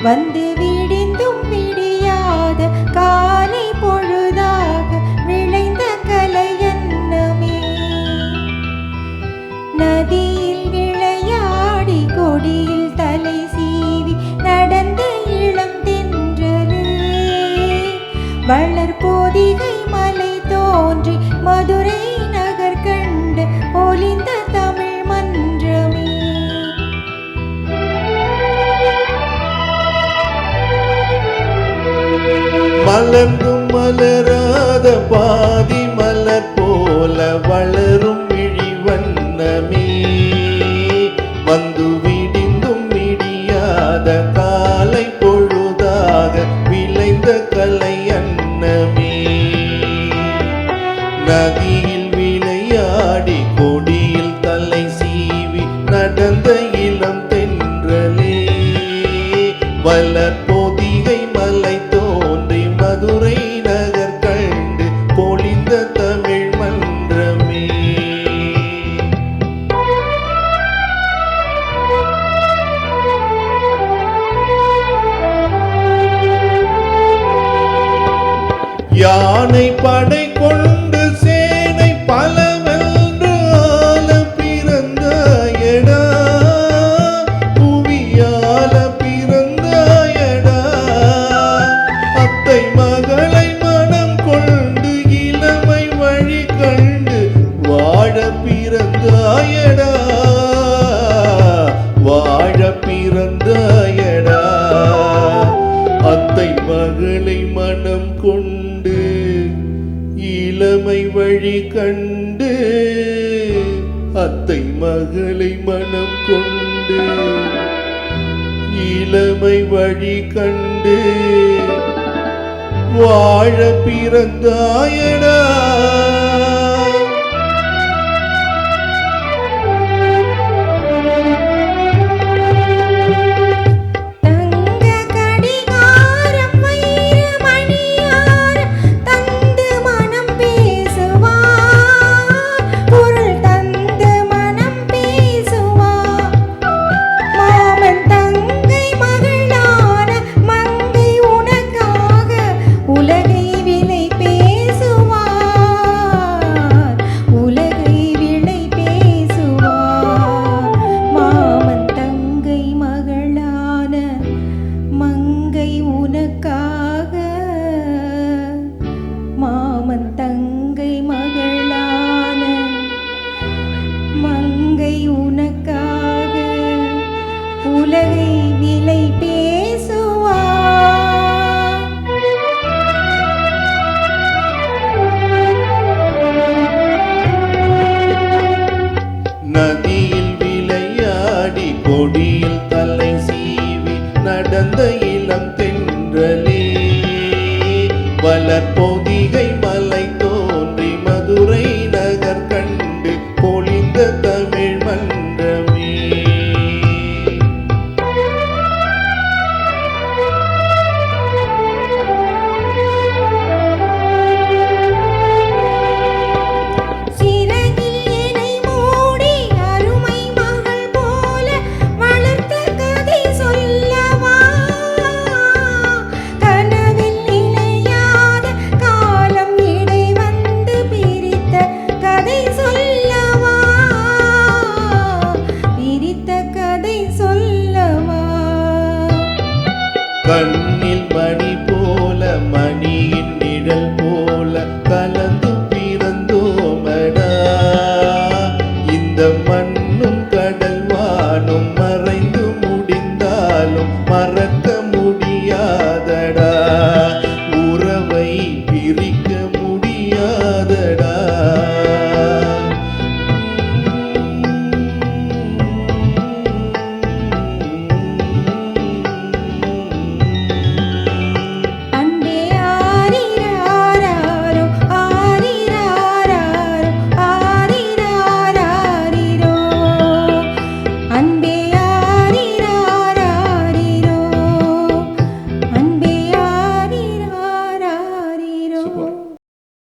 வந்து விடிந்தும் விடியாத காலை பொழுதாக விளைந்த கலையன்னமே. நதியில் விளையாடி கொடியில் தலை சீவி நடந்த இளம் தென்றலே, வளர்பொதிகை மலை தோன்றி மதுரை நகர் கண்டு பொலிந்த தமிழ் மன்றமே. மலர்ந்தும் மலராத பாதி மலர் போல வளரும் விழிவண்ணமே, வந்து விடிந்தும் விடியாத காலை பொழுதாக விளைந்த கலை அன்னமே. நதியில் விளையாடி கொடியில் தலை சீவி நடந்த இளம் தென்றலே, வளர்பொதிகை மலை தோன்றி மதுரை நகர் கண்டு பொலிந்த தமிழ் மன்றமே. யானை படை கொண்டு சேனை பலவென்று ஆள பிறந்தாயடா, புவியால பிறந்தாயடா. அத்தை மகளை மனம் கொண்டு இளமை வழி கண்டு வாழ பிறந்தாயடா, வாழ பிறந்தாயடா. அத்தை மகளை மனம் கொண்டு இளமை வழி கண்டு, அத்தை மகளை மனம் கொண்டு இளமை வழி கண்டு வாழ பிறந்தாயடா. மாமன் தங்கை மகளான மங்கை உனக்காக உலகை விலை பேசுவார். நதியில் விளையாடி கொடியில் தலை சீவி நடந்த இளம் தென்றலே, வளர்பொதிகை மலை தோன்றி மதுரை நகர் கண்டு பொலிந்த தமிழ் மன்றமே. சிறகில் என்னை மூடி அருமை மகள் போல வளர்த்த கதை சொல்லவா, கனவில் நிலையாத காலம் இடை வந்து பிரித்த கதை சொல்லவா, பிரித்த கதை சொல்லவா. கண்ணில் மணி